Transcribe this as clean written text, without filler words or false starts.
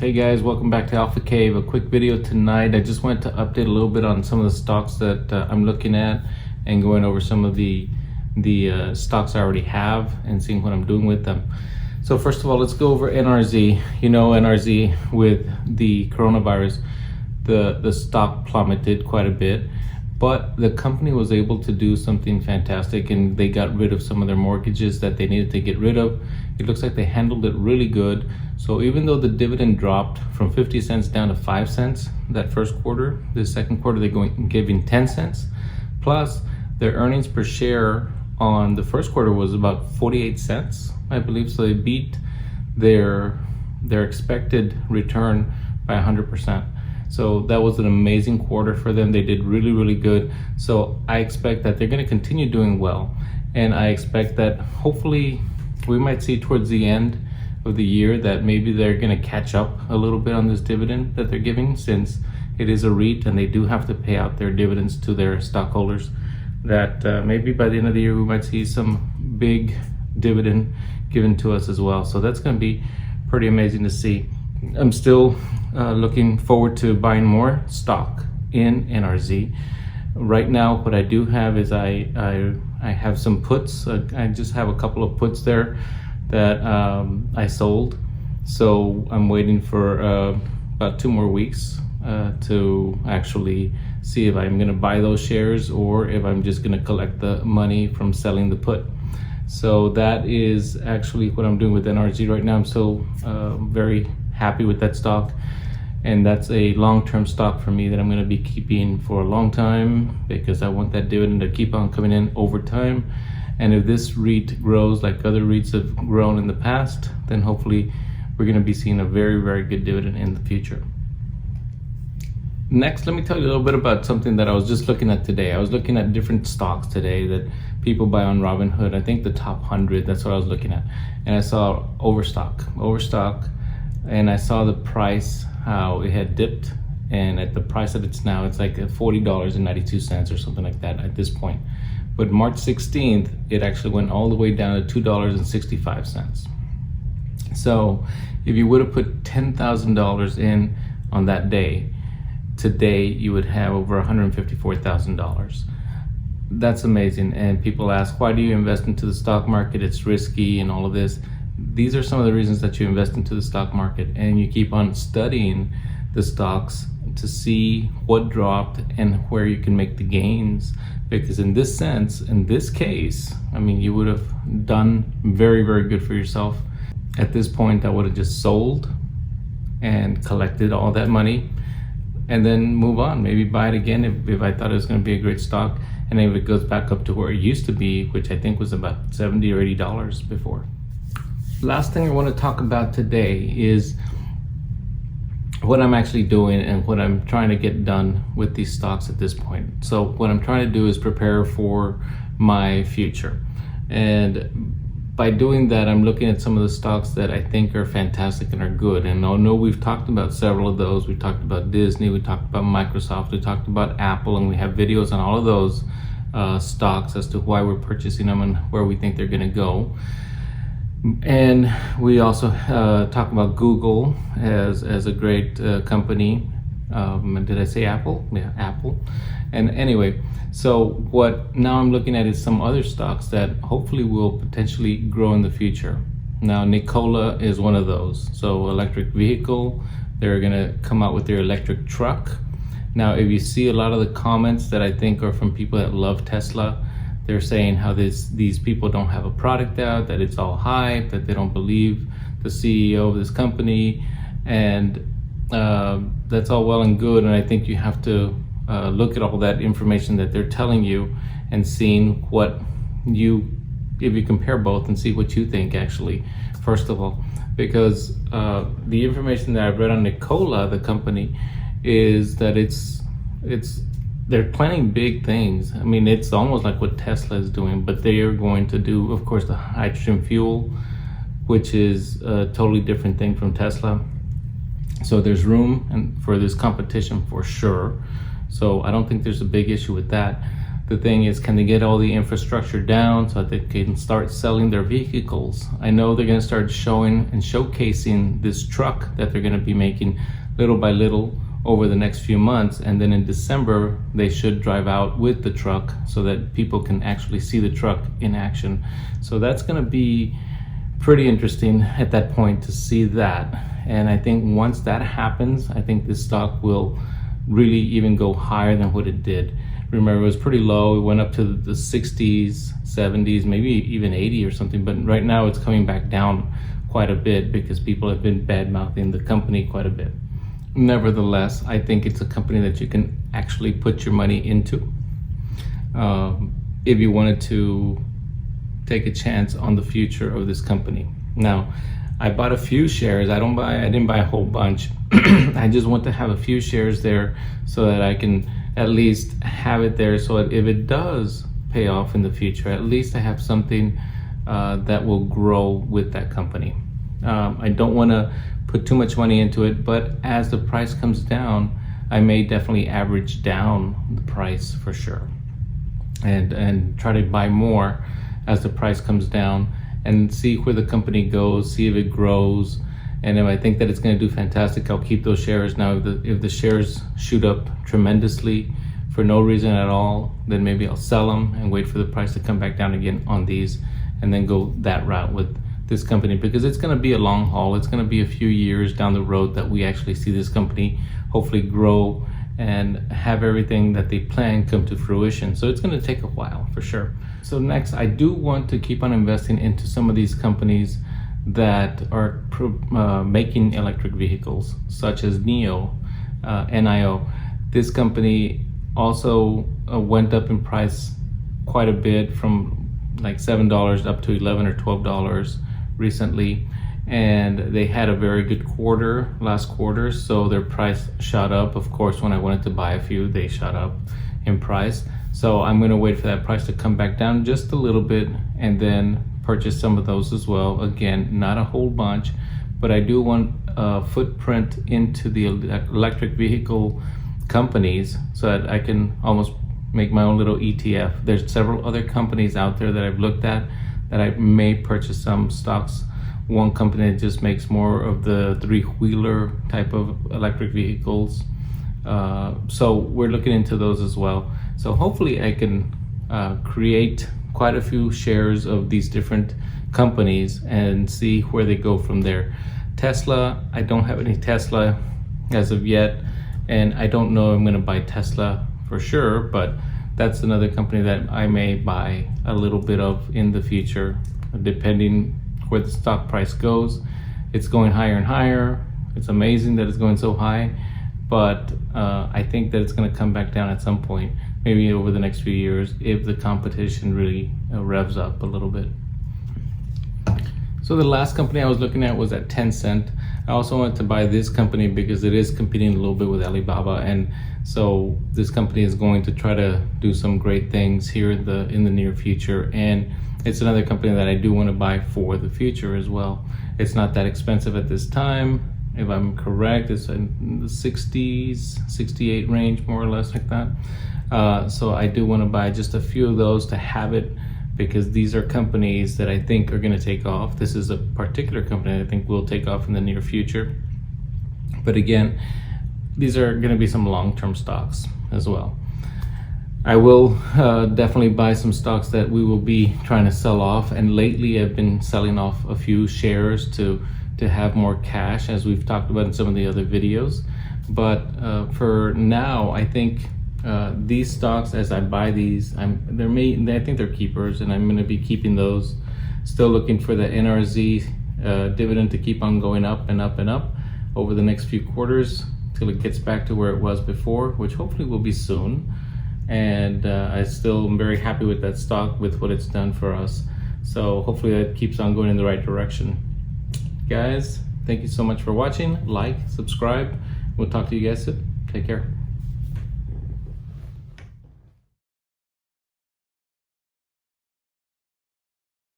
Hey guys, welcome back to Alpha Cave. A quick video tonight. I just wanted to update a little bit on some of the stocks that I'm looking at and going over some of the stocks I already have and seeing what I'm doing with them. So first of all, let's go over NRZ. You know, NRZ, with the coronavirus, the stock plummeted quite a bit, but the company was able to do something fantastic and they got rid of some of their mortgages that they needed to get rid of. It looks like they handled it really good. So even though the dividend dropped from 50 cents down to 5 cents that first quarter, the second quarter they're giving 10 cents. Plus their earnings per share on the first quarter was about 48 cents, I believe. So they beat their expected return by 100%. So that was an amazing quarter for them. They did really, really good. So I expect that they're going to continue doing well. And I expect that hopefully we might see towards the end of the year that maybe they're going to catch up a little bit on this dividend that they're giving, since it is a REIT and they do have to pay out their dividends to their stockholders. That maybe by the end of the year we might see some big dividend given to us as well. So that's going to be pretty amazing to see. I'm still looking forward to buying more stock in NRZ. Right now what I do have is I have some puts. I just have a couple of puts there that I sold. So I'm waiting for about 2 more weeks to actually see if I'm gonna buy those shares or if I'm just gonna collect the money from selling the put. So that is actually what I'm doing with NRZ right now. I'm still very happy with that stock, and that's a long-term stock for me that I'm going to be keeping for a long time because I want that dividend to keep on coming in over time. And if this REIT grows like other REITs have grown in the past, then hopefully we're going to be seeing a very, very good dividend in the future. Next, let me tell you a little bit about something that I was just looking at today. I was looking at different stocks today that people buy on Robinhood. I think the top 100, that's what I was looking at. And I saw Overstock, and I saw the price, how it had dipped, and at the price that it's now, it's like $40.92 or something like that at this point. But March 16th, it actually went all the way down to $2.65. So if you would have put $10,000 in on that day, today you would have over $154,000. That's amazing. And people ask, why do you invest into the stock market? It's risky and all of this. These are some of the reasons that you invest into the stock market, and you keep on studying the stocks to see what dropped and where you can make the gains. Because in this sense, in this case, I mean, you would have done very, very good for yourself. At this point, I would have just sold and collected all that money and then move on, maybe buy it again if I thought it was going to be a great stock, and if it goes back up to where it used to be, which I think was about $70 or $80 before. Last thing I want to talk about today is what I'm actually doing and what I'm trying to get done with these stocks at this point. So what I'm trying to do is prepare for my future, and by doing that, I'm looking at some of the stocks that I think are fantastic and are good. And I know we've talked about several of those. We talked about Disney, we talked about Microsoft, we talked about Apple, and we have videos on all of those stocks as to why we're purchasing them and where we think they're going to go. And we also talk about Google as a great company. Did I say Apple? Yeah, Apple. And anyway, so what now I'm looking at is some other stocks that hopefully will potentially grow in the future. Now, Nikola is one of those. So electric vehicle, they're gonna come out with their electric truck. Now, if you see a lot of the comments that I think are from people that love Tesla, they're saying how these people don't have a product out, that it's all hype, that they don't believe the CEO of this company, and that's all well and good. And I think you have to look at all that information that they're telling you and seeing what if you compare both and see what you think actually, first of all. Because the information that I've read on Nikola, the company, is that they're planning big things. I mean, it's almost like what Tesla is doing, but they are going to do, of course, the hydrogen fuel, which is a totally different thing from Tesla. So there's room for this competition for sure. So I don't think there's a big issue with that. The thing is, can they get all the infrastructure down so that they can start selling their vehicles? I know they're going to start showing and showcasing this truck that they're going to be making little by little over the next few months, and then in December they should drive out with the truck so that people can actually see the truck in action. So that's going to be pretty interesting at that point to see that. And I think once that happens, I think this stock will really even go higher than what it did. Remember, it was pretty low. It went up to the 60s, 70s, maybe even 80 or something, but right now it's coming back down quite a bit because people have been bad-mouthing the company quite a bit. Nevertheless, I think it's a company that you can actually put your money into if you wanted to take a chance on the future of this company. Now, I bought a few shares. I didn't buy a whole bunch. I just want to have a few shares there so that I can at least have it there, so that if it does pay off in the future, at least I have something that will grow with that company. I don't want to put too much money into it, but as the price comes down, I may definitely average down the price for sure, and try to buy more as the price comes down and see where the company goes, see if it grows. And if I think that it's going to do fantastic, I'll keep those shares. Now, if the shares shoot up tremendously for no reason at all, then maybe I'll sell them and wait for the price to come back down again on these, and then go that route with this company, because it's going to be a long haul. It's going to be a few years down the road that we actually see this company hopefully grow and have everything that they plan come to fruition. So it's going to take a while for sure. So next, I do want to keep on investing into some of these companies that are making electric vehicles, such as NIO. This company also went up in price quite a bit, from like $7 up to $11 or $12 recently, and they had a very good quarter last quarter, so their price shot up. Of course, when I wanted to buy a few, they shot up in price. So I'm going to wait for that price to come back down just a little bit and then purchase some of those as well. Again, not a whole bunch, but I do want a footprint into the electric vehicle companies so that I can almost make my own little ETF. There's several other companies out there that I've looked at that I may purchase some stocks. One company that just makes more of the three-wheeler type of electric vehicles. So we're looking into those as well. So hopefully I can create quite a few shares of these different companies and see where they go from there. Tesla, I don't have any Tesla as of yet, and I don't know if I'm going to buy Tesla for sure, but that's another company that I may buy a little bit of in the future, depending where the stock price goes. It's going higher and higher. It's amazing that it's going so high, but I think that it's going to come back down at some point, maybe over the next few years, if the competition really revs up a little bit. So the last company I was looking at was at Tencent. I also wanted to buy this company because it is competing a little bit with Alibaba, and so this company is going to try to do some great things here in the near future, and it's another company that I do want to buy for the future as well. It's not that expensive at this time. If I'm correct, it's in the 60s, 68 range, more or less like that. So I do want to buy just a few of those to have it, because these are companies that I think are going to take off. This is a particular company that I think will take off in the near future. But again, these are going to be some long-term stocks as well. I will definitely buy some stocks that we will be trying to sell off, and lately I've been selling off a few shares to have more cash, as we've talked about in some of the other videos. But for now, I think these stocks, as I buy these, I think they're keepers, and I'm going to be keeping those. Still looking for the NRZ dividend to keep on going up and up and up over the next few quarters till it gets back to where it was before, which hopefully will be soon. And I still am very happy with that stock, with what it's done for us. So hopefully that keeps on going in the right direction. Guys, thank you so much for watching. Like, subscribe. We'll talk to you guys soon. Take care.